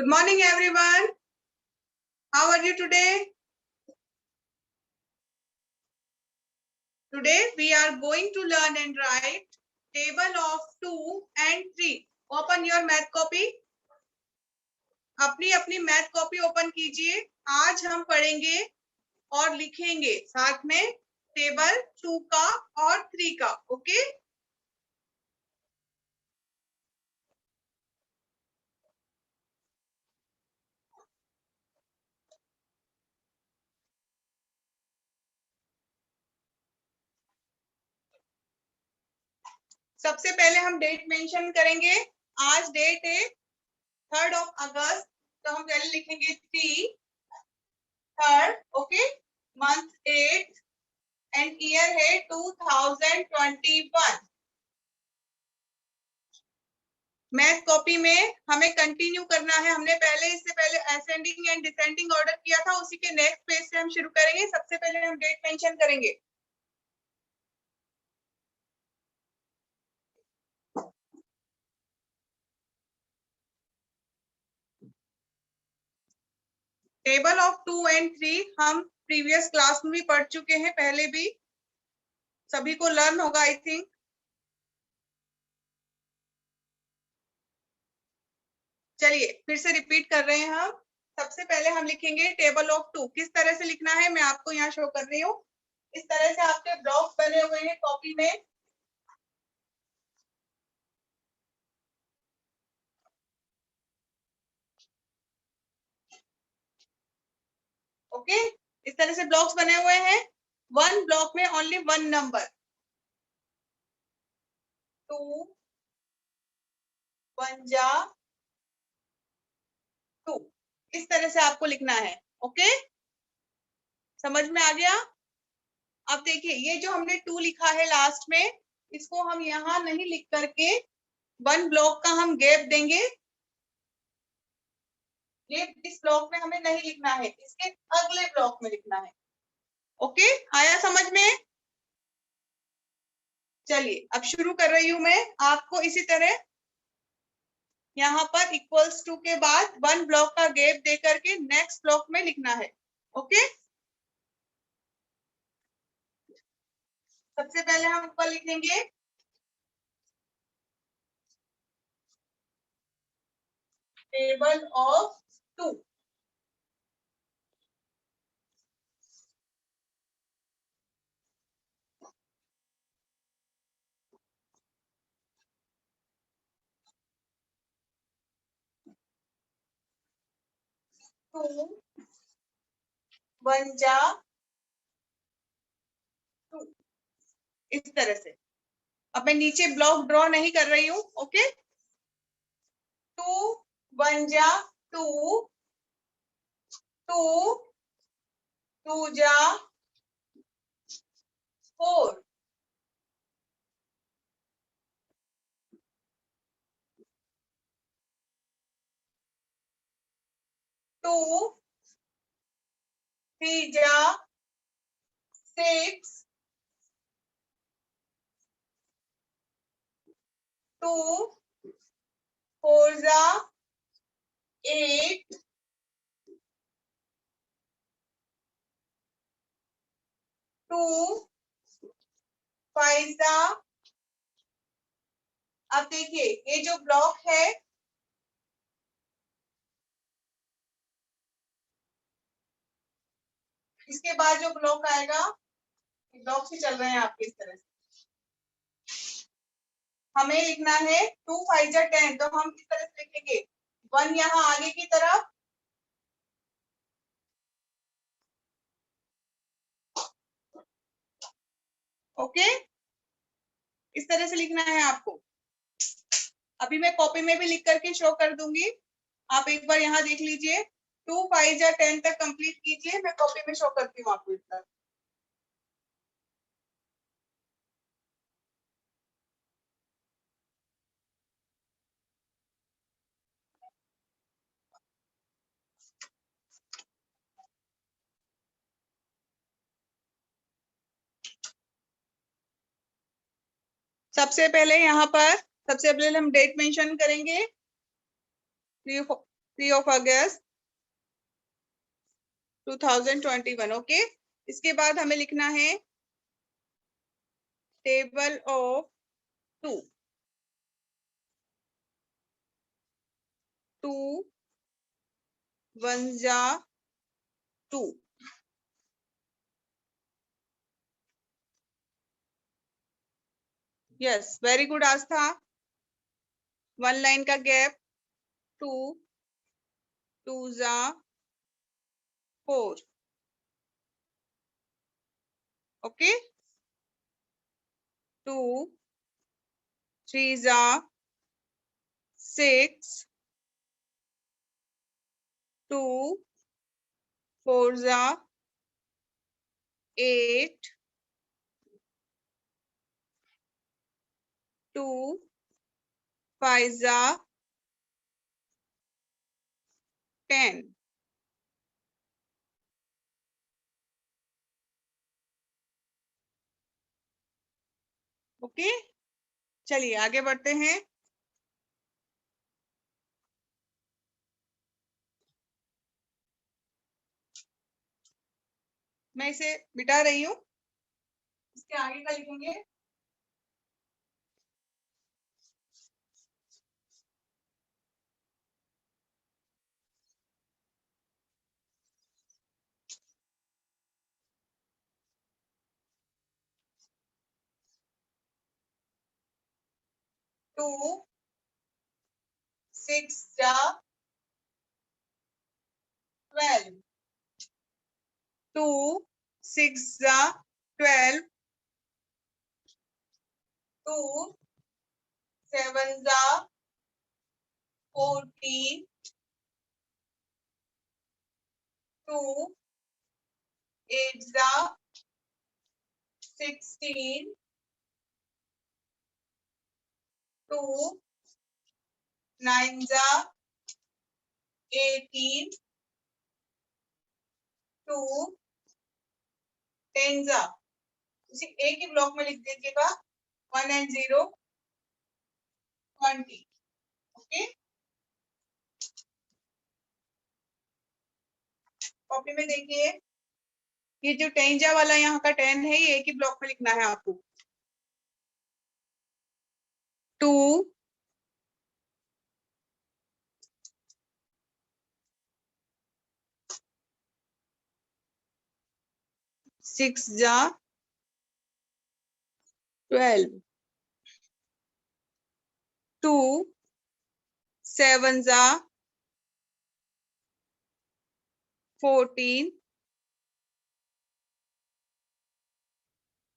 Good morning, everyone. How are you today? Today we are going to learn and write table of 2 and 3. Open your math copy. अपनी अपनी math copy open कीजिए। आज हम पढ़ेंगे और लिखेंगे साथ में टेबल 2 का और 3 का। ओके, सबसे पहले हम डेट मेंशन करेंगे। आज डेट है 3rd of August, तो हम पहले लिखेंगे 3rd, okay, month 8 and year है 2021। मैथ कॉपी में हमें कंटिन्यू करना है। हमने इससे पहले असेंडिंग एंड डिसेंडिंग ऑर्डर किया था, उसी के नेक्स्ट पेज से हम शुरू करेंगे। सबसे पहले हम डेट मेंशन करेंगे। टेबल ऑफ 2 एंड 3 हम प्रीवियस क्लास में भी पढ़ चुके हैं, पहले भी सभी को लर्न होगा आई थिंक। चलिए फिर से रिपीट कर रहे हैं हम। सबसे पहले हम लिखेंगे टेबल ऑफ 2। किस तरह से लिखना है मैं आपको यहाँ शो कर रही हूँ। इस तरह से आपके ब्लॉक्स बने हुए हैं कॉपी में। ओके, इस तरह से ब्लॉक्स बने हुए हैं। वन ब्लॉक में ओनली वन नंबर 2 1 जा 2, इस तरह से आपको लिखना है। ओके, समझ में आ गया। अब देखिए ये जो हमने 2 लिखा है लास्ट में, इसको हम यहाँ नहीं लिख करके वन ब्लॉक का हम गैप देंगे। ये इस ब्लॉक में हमें नहीं लिखना है, इसके अगले ब्लॉक में लिखना है। ओके, आया समझ में। चलिए अब शुरू कर रही हूं मैं। आपको इसी तरह यहाँ पर इक्वल्स टू के बाद वन ब्लॉक का गैप दे करके नेक्स्ट ब्लॉक में लिखना है। ओके, सबसे पहले हम ऊपर लिखेंगे टेबल ऑफ 2। टू 1 जा 2, इस तरह से। अब मैं नीचे ब्लॉक ड्रॉ नहीं कर रही हूँ। ओके, 2 1 जा 2, 2 2 जा 4, 2 3 जा 6, 2 4 जा 8, 2 5 जा। अब देखिए ये जो ब्लॉक है, इसके बाद जो ब्लॉक आएगा, ब्लॉक से चल रहे हैं आपके इस तरह से। हमें लिखना है 2 5 जा 10, तो हम किस तरह से लिखेंगे 1 यहाँ आगे की तरफ, ओके, इस तरह से लिखना है आपको। अभी मैं कॉपी में भी लिख करके शो कर दूंगी, आप एक बार यहाँ देख लीजिए। 2 5 जा 10 तक कंप्लीट कीजिए, मैं कॉपी में शो करती हूँ आपको इतना। सबसे पहले यहाँ पर सबसे पहले हम डेट मेंशन करेंगे 3 ऑफ अगस्त 2021। ओके, इसके बाद हमें लिखना है टेबल ऑफ 2। 2 1 जा 2। यस, वेरी गुड आस्था। 1 लाइन का गैप। 2 2 जा 4। ओके, 2 3 जा 6। 2 4 जा 8। 2 5 जा 10। ओके, चलिए आगे बढ़ते हैं। मैं इसे मिटा रही हूँ, इसके आगे का लिखेंगे। टू 6 जा 12। 2 6 जा 12। 2 7 जा 14। 2 8 जा 16। 2 9 जा 18। 2 10 जा, उसी एक ही ब्लॉक में लिख दीजिएगा 1 and 0 20। ओके, कॉपी में देखिए, ये जो टेंजा वाला यहाँ का 10 है, ये एक ही ब्लॉक में लिखना है आपको। 2 6 जा 12। 2 7 जा 14।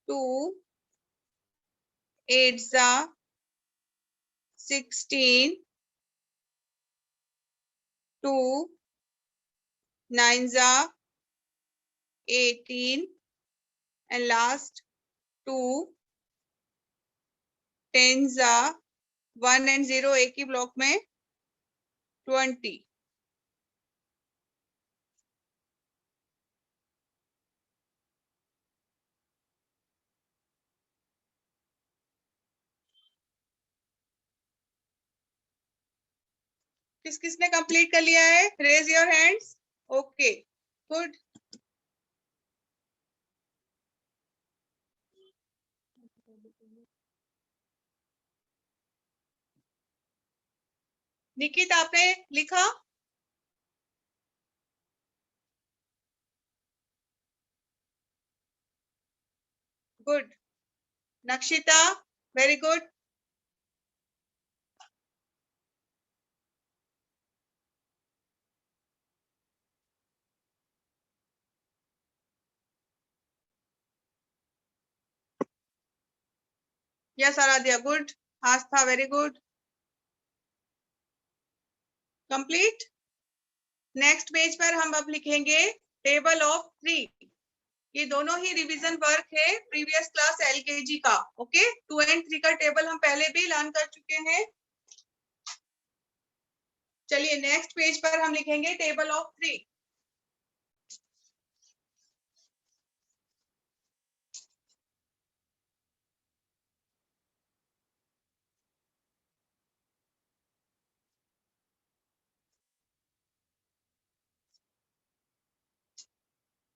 2 8 जा 16। 2 9 जा 18 and last 2 10 जा 1 and 0 एक ही ब्लॉक में 20। किस किसने कंप्लीट कर लिया है? Raise your hands. Okay, good. Nikit आपने लिखा? Good. Nakshita, very good. Yes Aaradhya, good. Aastha, very good. Complete. Next page पर हम अब लिखेंगे टेबल ऑफ 3। ये दोनों ही रिवीजन वर्क है प्रीवियस क्लास एलकेजी का। ओके, 2 and 3 का टेबल हम पहले भी लर्न कर चुके हैं। चलिए नेक्स्ट पेज पर हम लिखेंगे टेबल ऑफ 3।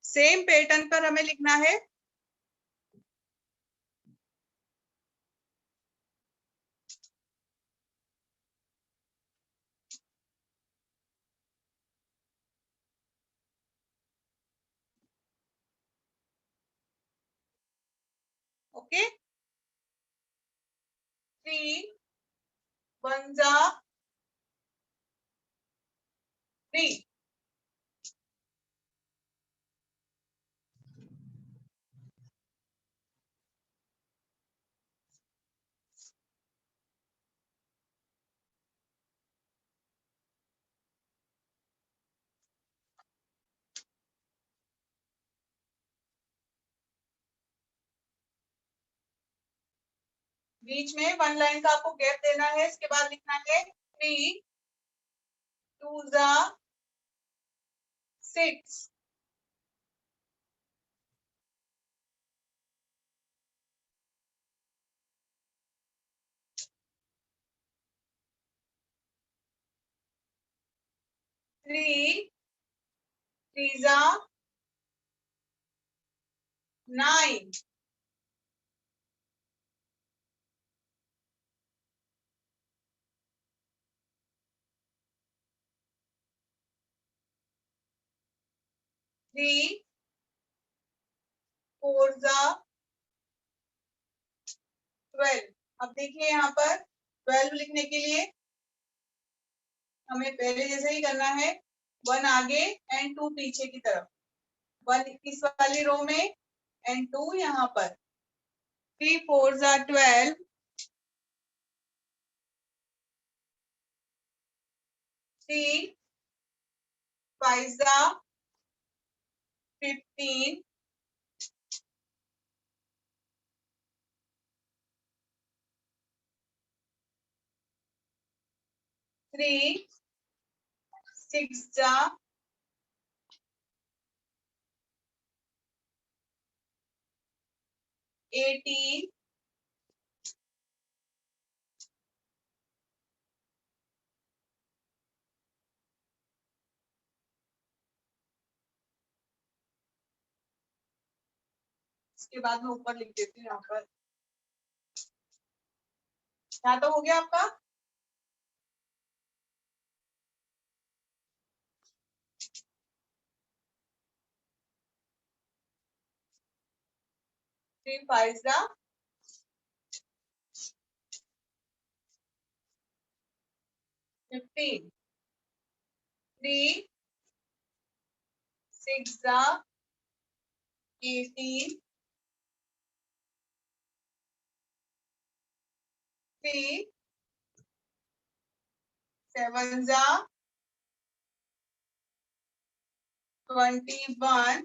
सेम पैटर्न पर हमें लिखना है। ओके, 3 1 जा 3, बीच में 1 लाइन का आपको गैप देना है। इसके बाद लिखना है 3 2 जा 6, 3 3 जा 9, 3 4 जा 12। अब देखिए यहाँ पर 12 लिखने के लिए हमें पहले जैसे ही करना है, 1 आगे एंड 2 पीछे की तरफ, 1 इस वाली रो में एंड 2 यहाँ पर। 3 4 जा 12, 3 5 जा 15, 3 6 जा 18, इसके बाद मैं ऊपर लिख देती हूँ यहाँ पर। यहाँ तो हो गया आपका। थ्री फाइव जा 15, 3 6 जा 18, 3 7 जा 21,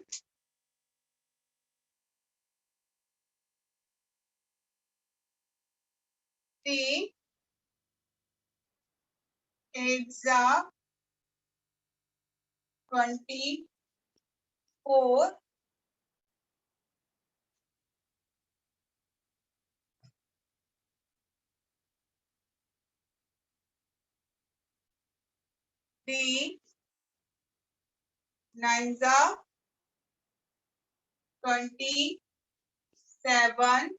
3 8 जा 24, 3 9 जा 27,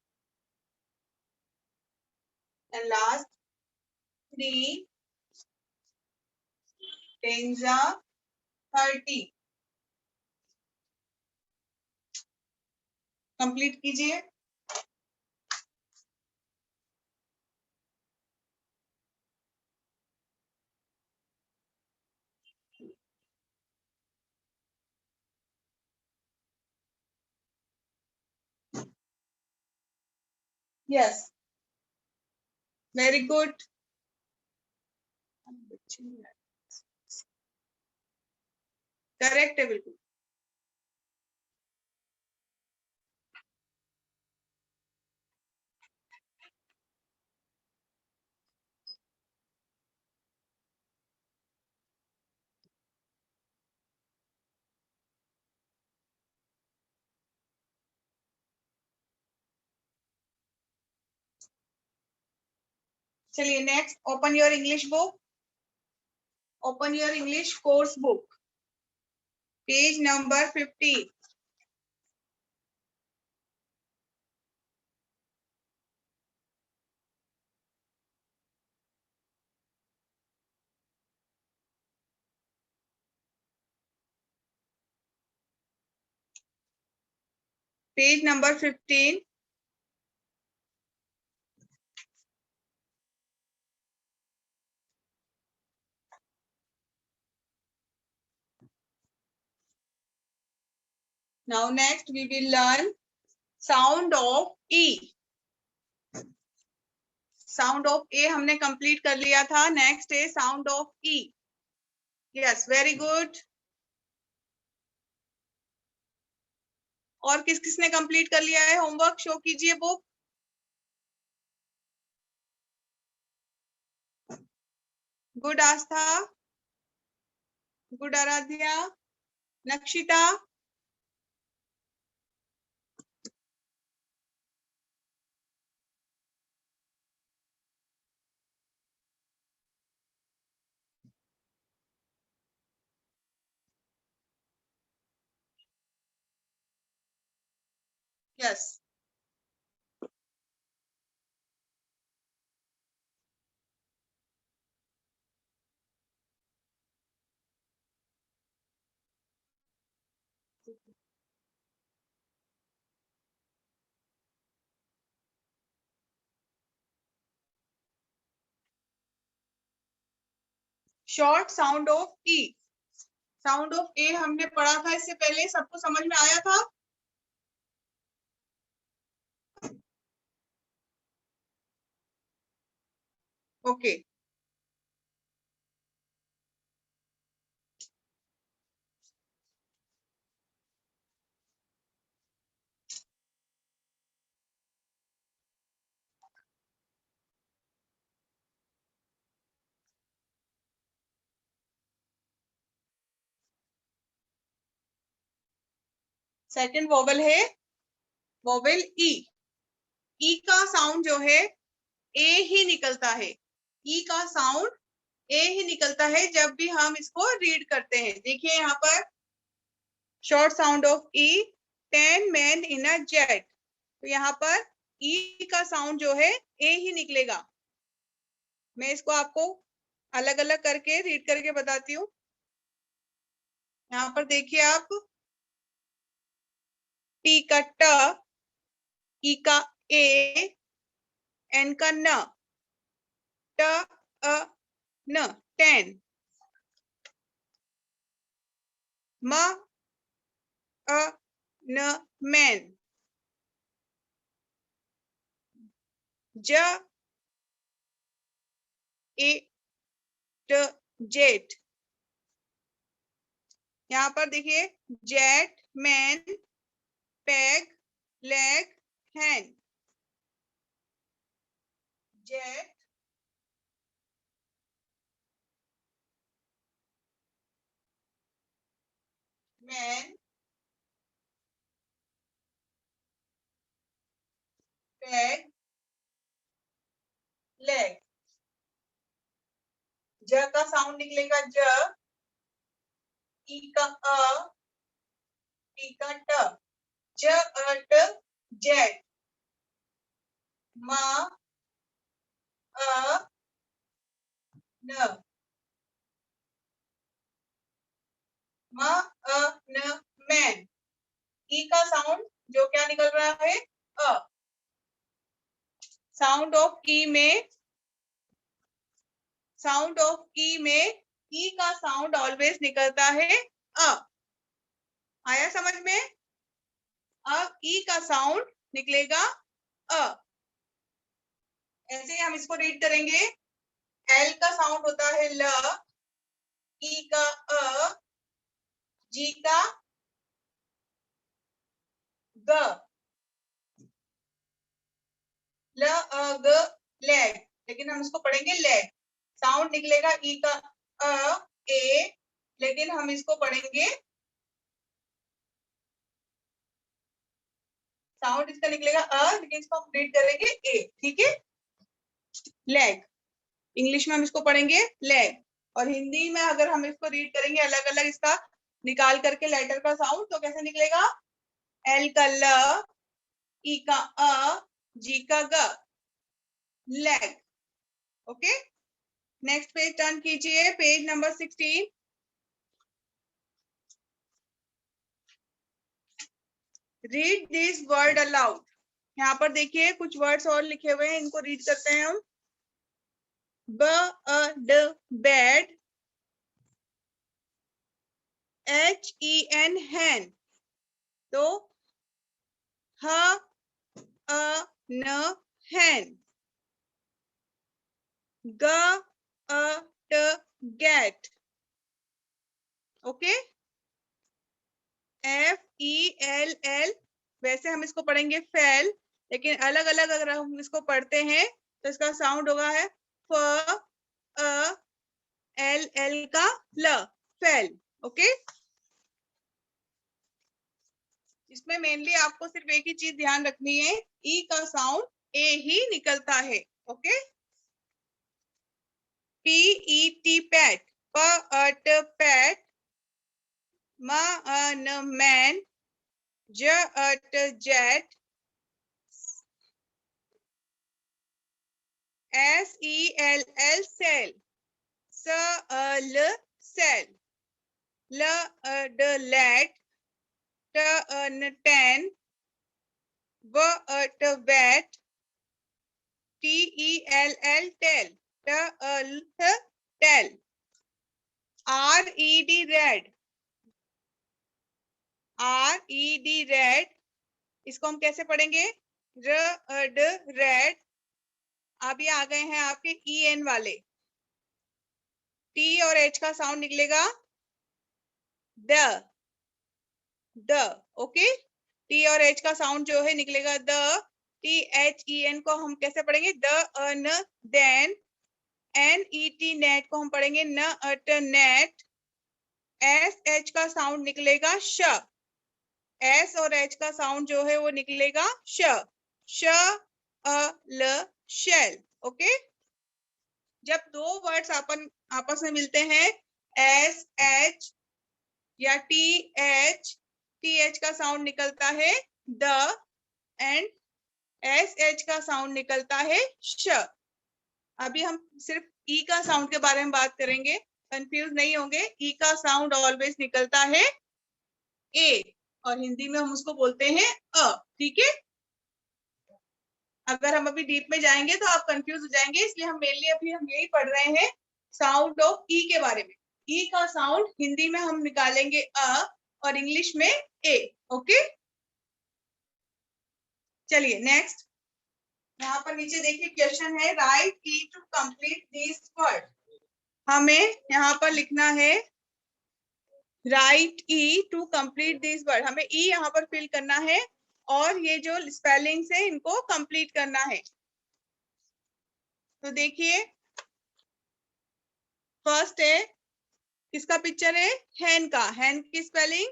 and last 3 10 जा 30। कंप्लीट कीजिए। Yes, very good. करेक्ट है बिल्कुल। चलिए next, open your English book, open your English course book, page number 50। Page number 15. Now next we will learn sound of E. Sound of A हमने complete कर लिया था. Next है sound of E. Yes, very good. और किस किसने complete कर लिया है होमवर्क? शो कीजिए book. Good Aastha, good Aaradhya, Nakshita. Yes. Short sound of E. Sound of A हमने पढ़ा था इससे पहले. सबको समझ में आया था? ओके. सेकंड वोवेल है वोवेल ई. ई का साउंड जो है ए ही निकलता है. ई का साउंड ए ही निकलता है जब भी हम इसको रीड करते हैं. देखिए यहाँ पर short sound of E, 10 men in a jet. तो यहाँ पर ई का साउंड जो है ए ही निकलेगा. मैं इसको आपको अलग अलग करके रीड करके बताती हूँ. यहाँ पर देखिए आप, टी का ट, ई का ए, एन का न, ट अ न, 10. म अ न मैन, ज ए ट जेट. यहाँ पर देखिए jet, man, peg, leg, hand. Jet, man, peg, leg. ज का साउंड निकलेगा ज, ई का अ, टी का ट, ज अ ट जेट. म अ न, म अ न मैन. ई का साउंड जो क्या निकल रहा है? अ. साउंड ऑफ ई में, साउंड ऑफ ई में ई का साउंड ऑलवेज निकलता है अ. आया समझ में? अब ई का साउंड निकलेगा अ. ऐसे हम इसको रीड करेंगे. एल का साउंड होता है ल, ई का अ, जी का ग, ल अ ग लेग. लेकिन हम इसको पढ़ेंगे लेग. साउंड निकलेगा ई का अ, ए, लेकिन हम इसको पढ़ेंगे, साउंड इसका निकलेगा अ, लेकिन इसको हम रीड करेंगे ए. ठीक है? लेग. इंग्लिश में हम इसको पढ़ेंगे लेग. और हिंदी में अगर हम इसको रीड करेंगे अलग अलग इसका निकाल करके लेटर का साउंड, तो कैसे निकलेगा? एल का ल, ई का अ, जी का ग, leg. Okay. Next page turn कीजिए, page number 16. Read this word aloud. यहाँ पर देखिए कुछ वर्ड्स और लिखे हुए हैं, इनको रीड करते हैं हम। बर्ड, बेड, HEN hen, तो HN hen, get, okay. FELL, वैसे हम इसको पढ़ेंगे फैल, लेकिन अलग अलग अगर हम इसको पढ़ते हैं तो इसका साउंड होगा है FLL का ल, फैल, ओके। इसमें मेनली आपको सिर्फ एक ही चीज ध्यान रखनी है, ई का साउंड ए ही निकलता है, okay. PET pet, PAT pat, MAN man, JET jet, SELL sell, SEL sell, LD let, TEN WAT wet, TELL tell, tell, RED red, RED red, इसको हम कैसे पढ़ेंगे? RD red. अब ये आ गए हैं आपके EN वाले, T और H का साउंड निकलेगा द, ओके। T और H का साउंड जो है निकलेगा द। THEN को हम कैसे पढ़ेंगे? The, then. NET नेट को हम पढ़ेंगे नेट। SH का साउंड निकलेगा श, S और H का साउंड जो है वो निकलेगा श, ल, शेल, ओके। जब दो वर्ड्स अपन आपस में मिलते हैं, SH या TH का साउंड निकलता है द, एंड SH का साउंड निकलता है श। अभी हम सिर्फ ई का साउंड के बारे में बात करेंगे, कंफ्यूज नहीं होंगे। ई का साउंड ऑलवेज निकलता है ए, और हिंदी में हम उसको बोलते हैं अ, ठीक है। अगर हम अभी डीप में जाएंगे तो आप कंफ्यूज हो जाएंगे, इसलिए हम मेनली अभी हम यही पढ़ रहे हैं साउंड ऑफ ई के बारे में। ई का साउंड हिंदी में हम निकालेंगे अ और इंग्लिश में ए, ओके। चलिए नेक्स्ट, यहाँ पर नीचे देखिए क्वेश्चन है, write E to complete this word. हमें यहाँ पर लिखना है write E to complete this word, हमें ई यहाँ पर फिल करना है और ये जो स्पेलिंग्स है इनको कंप्लीट करना है। तो देखिए फर्स्ट है, किसका पिक्चर है? हैन का। हैन की स्पेलिंग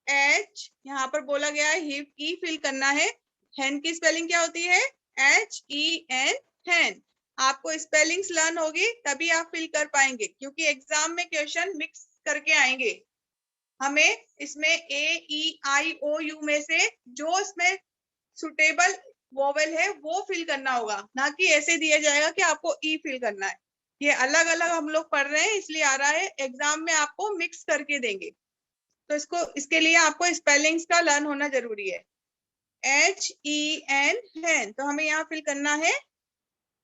H, यहाँ पर बोला गया है ई फिल करना है। हैन की स्पेलिंग क्या होती है? HEN, हैन। आपको स्पेलिंग्स लर्न होगी तभी आप फिल कर पाएंगे, क्योंकि एग्जाम में क्वेश्चन मिक्स करके आएंगे। हमें इसमें AEIOU में से जो इसमें सुटेबल वोवेल है वो फिल करना होगा, ना कि ऐसे दिया जाएगा कि आपको ई फिल करना है। ये अलग अलग हम लोग पढ़ रहे हैं इसलिए आ रहा है, एग्जाम में आपको मिक्स करके देंगे, तो इसके लिए आपको स्पेलिंग्स का लर्न होना जरूरी है। HEN हैन, तो हमें यहाँ फिल करना है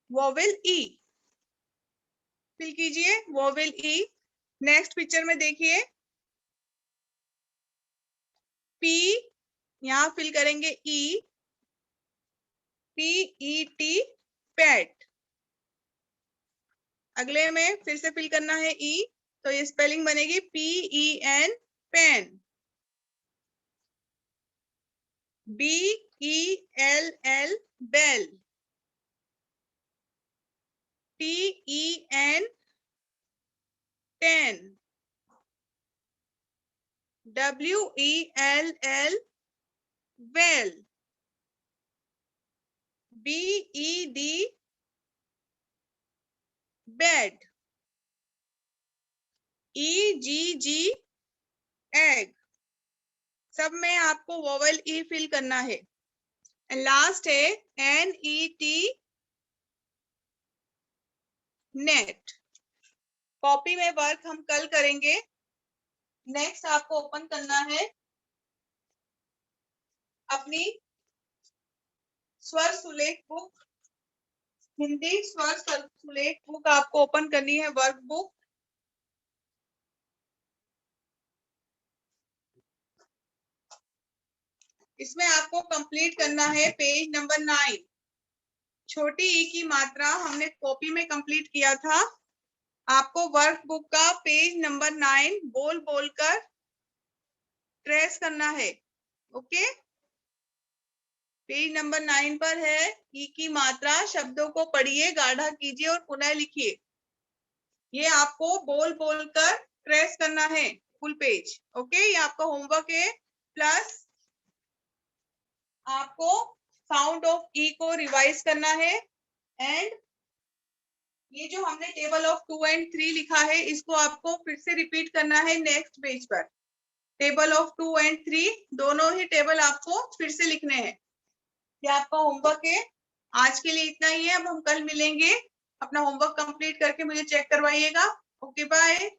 वोवेल ई, फिल कीजिए वोवेल ई। नेक्स्ट पिक्चर में देखिए P, यहाँ फिल करेंगे E, PET पैट। अगले में फिर से फिल करना है E, तो ये स्पेलिंग बनेगी PEN pen. BELL bell. TEN ten. WELL well. BED bed. EGG egg. सब में आपको वोवेल ई फिल करना है। लास्ट है NET नेट। कॉपी में वर्क हम कल करेंगे। नेक्स्ट आपको ओपन करना है अपनी स्वर सुलेख बुक, हिंदी स्वर सुलेख बुक आपको ओपन करनी है, वर्क बुक। इसमें आपको कंप्लीट करना है पेज नंबर 9। छोटी ई की मात्रा हमने कॉपी में कंप्लीट किया था। आपको वर्क बुक का पेज नंबर 9 बोल बोलकर ट्रेस करना है। ओके, पेज नंबर 9 पर है ई की मात्रा। शब्दों को पढ़िए, गाढ़ा कीजिए और पुनः लिखिए। ये आपको बोल बोलकर ट्रेस करना है फुल पेज। ओके, ये आपका होमवर्क है। प्लस आपको साउंड ऑफ ई को रिवाइज करना है। एंड ये जो हमने टेबल ऑफ 2 और 3 लिखा है, इसको आपको फिर से रिपीट करना है नेक्स्ट पेज पर। टेबल ऑफ 2 और 3 दोनों ही टेबल आपको फिर से लिखने हैं। ये आपका होमवर्क है। आज के लिए इतना ही है। अब हम कल मिलेंगे। अपना होमवर्क कंप्लीट करके मुझे चेक करवाइएगा। Okay, bye.